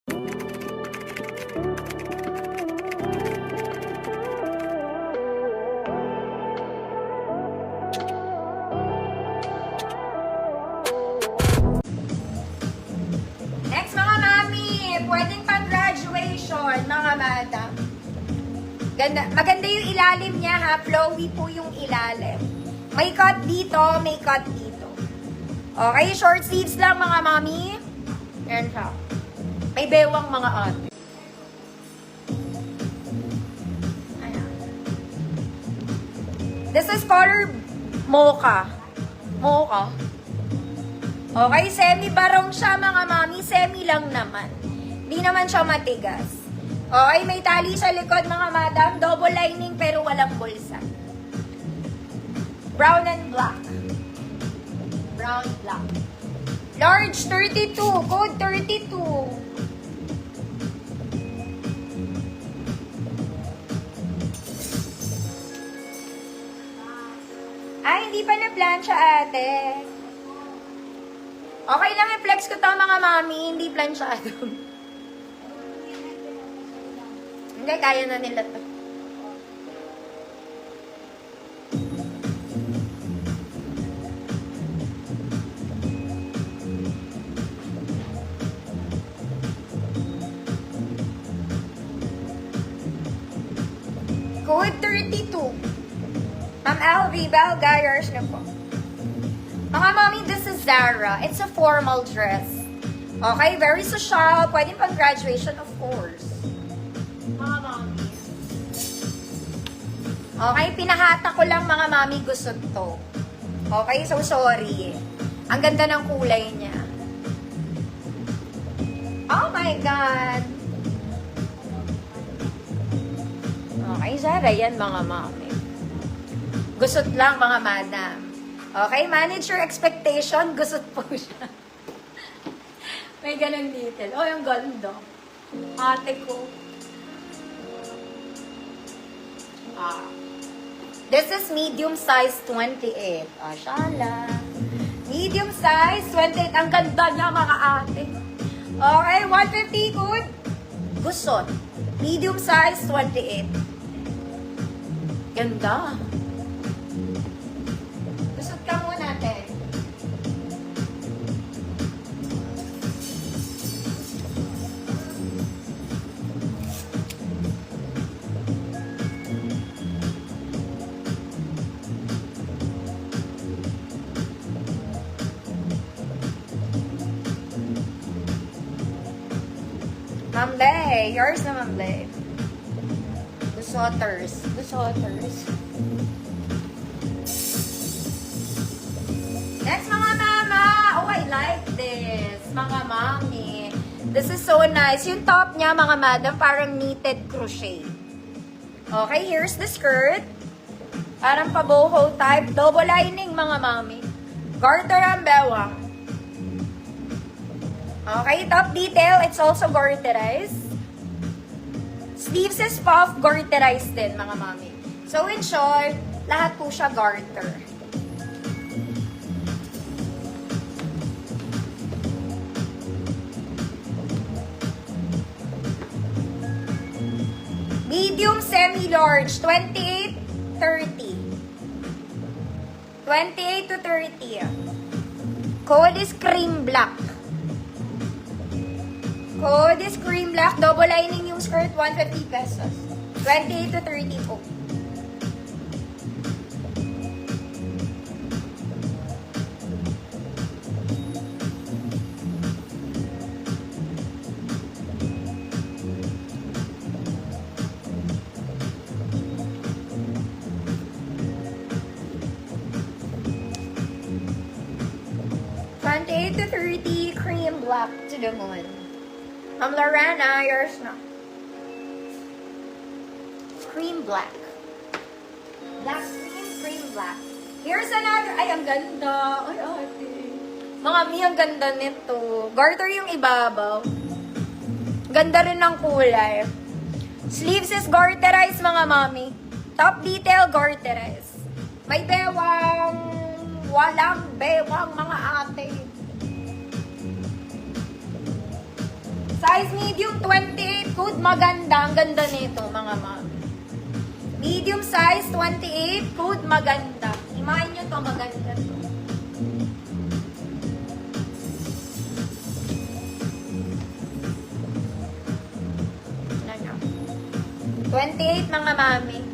Next mga mami, pwedeng pang graduation mga madam. Maganda yung ilalim niya ha, flowy po yung ilalim. May cut dito, may cut dito. Okay, short sleeves lang mga mami. Ayan siya. May bewang mga ate. Ayan. This is color mocha. Mocha. Okay, semi-barong siya mga mami. Semi lang naman. Hindi naman siya matigas. Okay, may tali sa likod mga madam. Double lining pero walang bulsa. Brown and black. Brown, black. Large, 32. Code 32. Ay, hindi pa na-plancha ate. Okay lang i-flex ko to mga mami, hindi planchado. Hindi, kaya na nila to. Code 32. Ma'am LV, Belga, yours na po. Mga mami, this is Zara. It's a formal dress. Okay, very social. Pwede pang graduation, of course. Mga mami. Okay, pinahata ko lang mga mami gusto to. Okay, so sorry. Ang ganda ng kulay niya. Oh my God. Okay, Zara, yan mga mami. Gusot lang mga madam. Okay, manage your expectation. Gusot po siya. May ganang detail. Oh, yung ganda. Ate ko. This is medium size 28. Shala. Medium size 28. Ang ganda niya mga ate. Okay, 150 good. Gusot. Medium size 28. Ganda. Gusot ka muna, te. Ma'am Lay, yours na Ma'am Lay. Gusoters. Gusoters. Next mga mama. Oh, I like this. Mga mami. This is so nice. Yung top niya mga madam, parang knitted crochet. Okay, here's the skirt. Parang pa-boho type. Double lining mga mami. Garter ang bewang. Okay, top detail, it's also garterized. Sleeves is puff, garterized din, mga mami. So, in short, lahat po siya garter. Medium, semi-large, 28, 30. 28 to 30. Code is cream black. Code is cream black. Double lining yung skirt, 150 pesos. 28 to 30 po. To 30, cream black to the moon. Ma'am Lorena, yours na. Cream black. Black cream, cream black. Here's another. Ay, ang ganda. Ay, ate. Mga mi, ang ganda nito. Garter yung ibabaw. Ganda rin ng kulay. Sleeves is garterized, mga mami. Top detail, garterized. May bewang. Walang bewang, mga ate. Size medium 28, good, maganda. Ang ganda nito, mga mami. Medium size 28, good, maganda. Imahin nyo to, maganda to. Ano? 28, mga mami.